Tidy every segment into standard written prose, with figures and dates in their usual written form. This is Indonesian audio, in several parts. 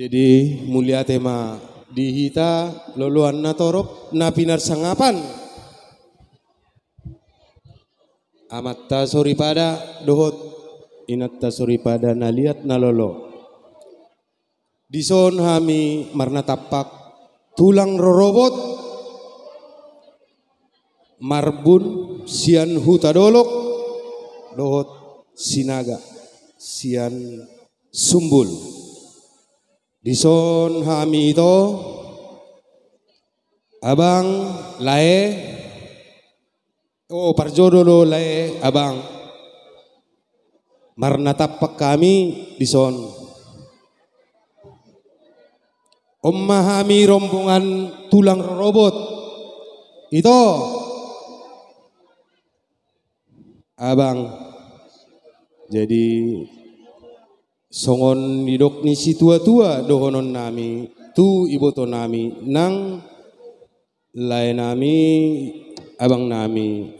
Jadi mulia tema dihita loluan na torop na pinarsangapan. Amat ta sori pada dohot inat ta sori pada na liat na lolo. Dison hami marna tapak tulang rorobot marbun sian huta dolok dohot sinaga sian sumbul. Dison hami ito abang lae parjodolo lae abang marna tapak kami dison hami rombongan tulang robot itu abang jadi songon didok ni si tua-tua dohonon nami tu iboto nami nang lain nami abang nami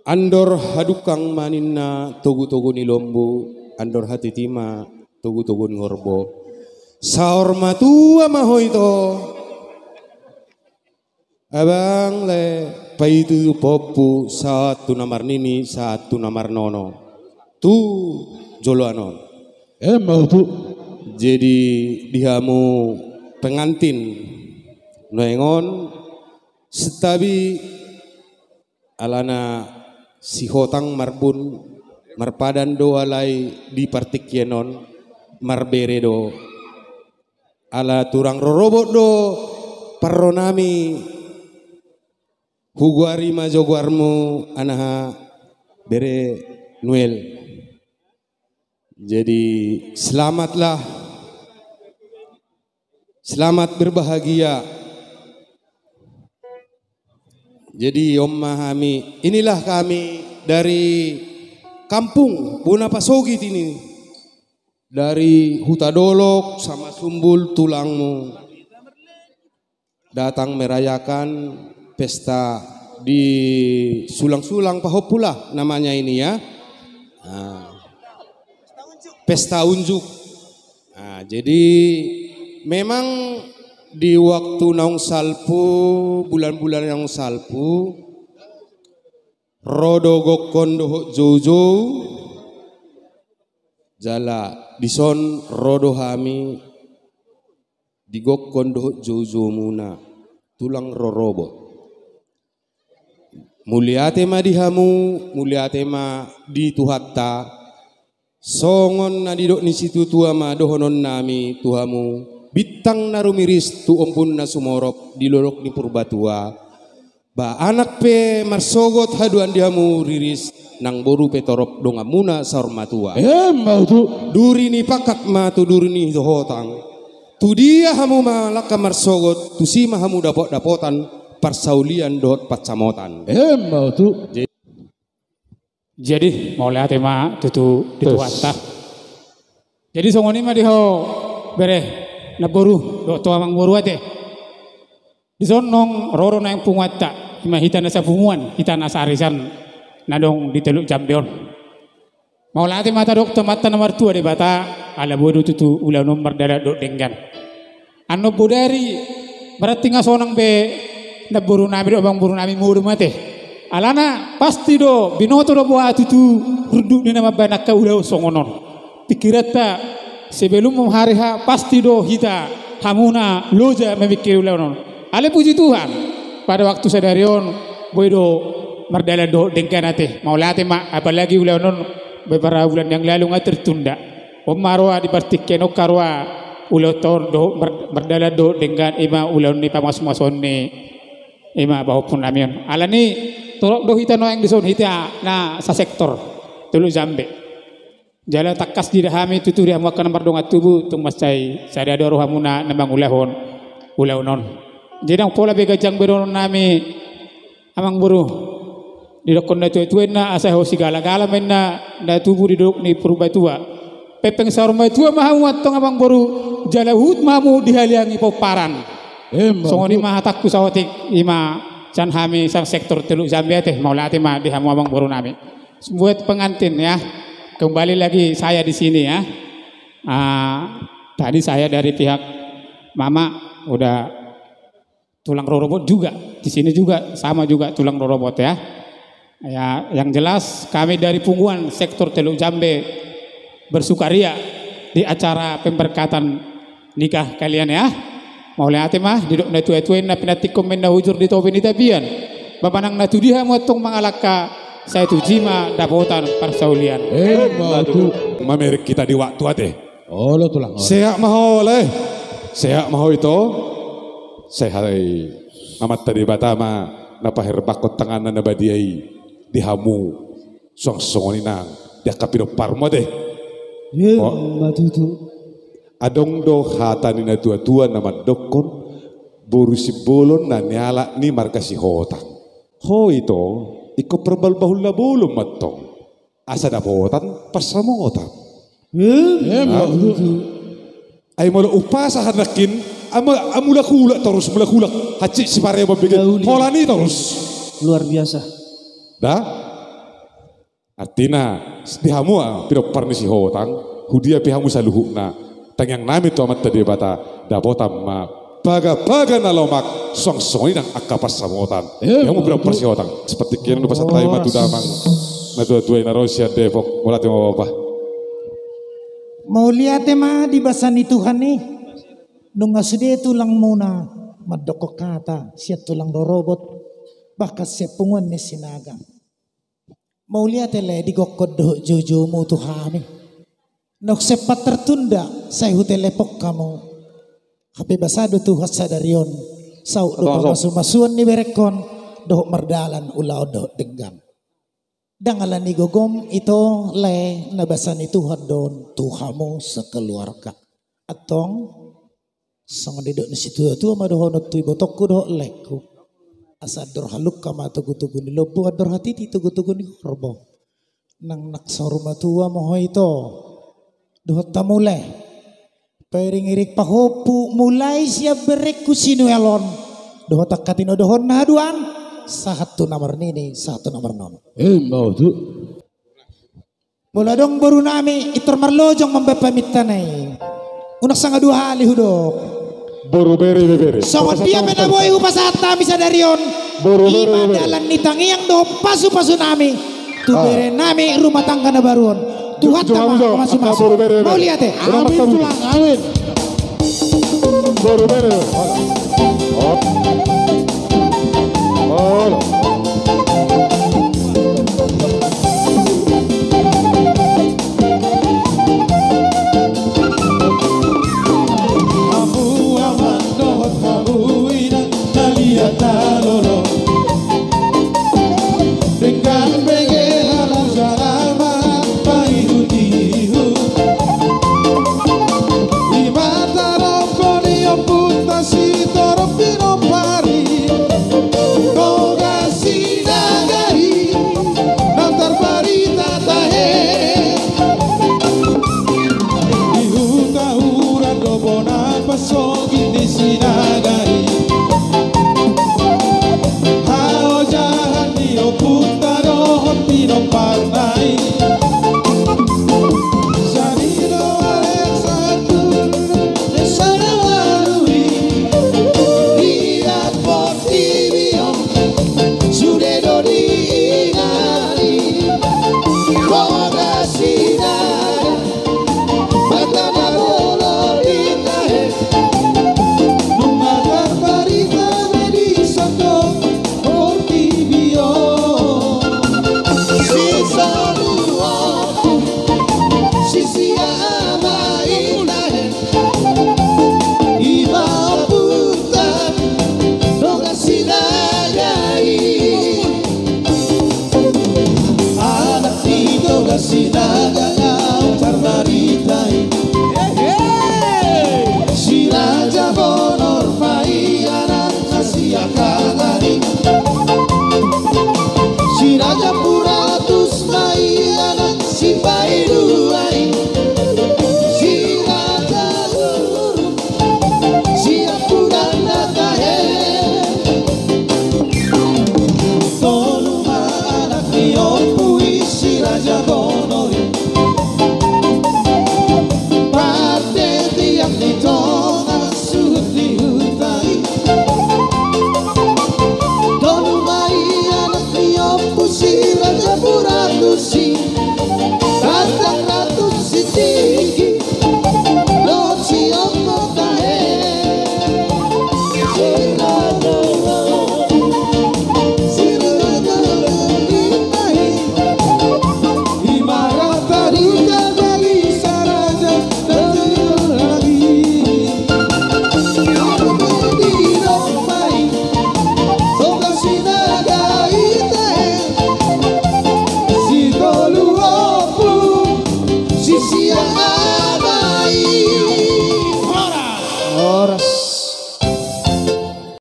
andor hadukang maninna togu-togu ni lombu andor hati tima togu-togu ngorbo saor matua maho ito abang le paitu popu satu namar nini satu namar nono tu jolo anon mau tu jadi dihamu pengantin noengon setabi alana si hotang marbun marpadan do alai di partikienon marbere do ala turang rorobot do parronami huguari majoguarmu anaha bere Noel. Jadi selamatlah, selamat berbahagia. Jadi Om Mahami, inilah kami dari kampung Buna Pasogit ini, dari Huta Dolok sama Sumbul Tulangmu, datang merayakan pesta di Sulang-Sulang Pahopula namanya ini ya. Pesta unjuk. Nah, jadi memang di waktu naung salpu, bulan-bulan naung salpu, rodo gokon dohok jojo, jala dison rodo hami, digokon dohok jojo muna, tulang rorobot. Mulia tema dihamu, mulia tema di tuhatta. Songon na didok ni situ tua ma dohonon nami tuhamu bitang narumiris tu ompun na sumorop di lolok ni purbatua ba anak pe marsogot haduan dihamu riris nang boru pe torop dongamuna saurmatua mau tu duri ni pakat ma tu duri ni dohotang tu dia hamu malaka marsogot tu si hamu dapot dapotan parsaulian dohot pacamotan mau tu jadi mau lihat tema tutu dituata. Jadi songoni mah diho bere naboru do to amang boru ate. Di sonong roro na yang pungwata ima hita na sa pumuan hita na sa arisan nadong di teluk Jambeon. Mau lihat tema ta dok temata nomor 2 de bata ala bodu tutu ulah nomor dara dok denggan. Ano bodari berarti ngasonang be naboru nabi do bang boru nabi muru mate. Alana pasti do binoto do buat itu ruduk ni nama banak ka ulau songonon. Pikirata sebelum hari ha pasti do hita hamuna loja memikir ulau non. Ale puji Tuhan pada waktu sadarion boy do mardala do dengkanate mau late mak apalagi ulau non beberapa bulan yang lalu nggak tertunda. Omarwa di partiken okarwa ulau tahun do mardala do dengkan ima ulau ni pamas-mason ni ima bahupun namion. Alani tolok do hita no yang dison hita na sa sektor tulu Jambe jala takas di dahami tuturi hamu akan mardonga tubuh tung masai sada do rohamuna nambang ulahon ulaunon jadi ang pola be gajang beron nami amang buru di dokon na tuwe na asa ho sigala-gala men na tubuh di dok ni purbatua pepeng sarumai tua mahamu atong amang buru jala hut mamu dihaliangi poparan songoni mahatakku sawatik ima can hami sang sektor teluk Zambia teh mau latih mah di hamu abang baru nami buat pengantin ya kembali lagi saya di sini ya. Tadi saya dari pihak Mama udah tulang rorobot juga. Di sini juga sama juga tulang rorobot ya. Ya, yang jelas kami dari Pungguan sektor Teluk Jambe bersukaria di acara pemberkatan nikah kalian ya. Maulai ate mah didok na tuai-tuai na pinatikom men na hujur di topin itapian. Bapanang na tudiha mo tong mga laka saya tu jima dapotan persaulian. Mautu. Mamerik kita di waktu ate. Oh lo tulang. Sehat maho le. Sehat maho itu. Sehai amat tadi batama napahir bakot tangan na badiai dihamu song-songoni nang dia kapiro parmo deh. Matutu. Adong do hatani na tua-tua nama dokon boru si bolon na nyala ni markasi hotang. Ho itu iko perbal bahula bolom matong. Asa dapotan pasamo otang. Mautu. Ay mo upasa hanakin amula kula terus mula kula haci si pare mabigat pola ni terus. Luar biasa. Dah. Artina dihamu piro parni si hotang hudia pihamu saluhukna. Tangyang namin to amat tadi bata dapotam ma baga-baga na lomak song-songi ng akapas sa motan. Yang mo pinapasihotang seperti kini lupa sa tayo matudamang natuatuay na Rosia Depok mula tayo mababa. Mau lihat ma di basan ni Tuhan nih. Nung asude tulang muna madoko kata siya tulang dorobot bakas siya pungon ni sinaga. Mau lihat le di gokod do jojo mo Tuhani. Nok sepat tertunda saya hutelepok kamu. Hape basado tuh sadarion. Sau do pamasumasuan ni berekon do merdalan ulau do denggang. Dangalan ni gogom itu le nabasan itu hadon tuhamu sekeluarga. Atong sang didok ni situ tu madohonot tu ibotokku do leku. Asa dor haluk kama tugu-tugu ni lobu ador hati ti tugu-tugu ni horbo. Nang naksoruma tua moho itu. Dohot tamule, peringirik pahopu mulai siap bereku sinuelon. Dohot takatino dohon naduan, satu nomor nini, satu nomor non. Mautu. Bola dong baru nami itor marlojong membepamitanai. Unak sanga dua hali hudok. Boru beri. Songot dia menaboy upasata bisa darion. Ima dalan nitangi yang do pasu-pasu nami. Tu bere nami rumah tangga na baruon. Tuhan sama masuk-masuk. Mau lihat ya? Amin tulang amin. Boru beri. si tatang ratu si tiki no si oko kae si rada limahi imarat taruka dari saraja lagi di rompai soka sinaga ite si tolu opu si siang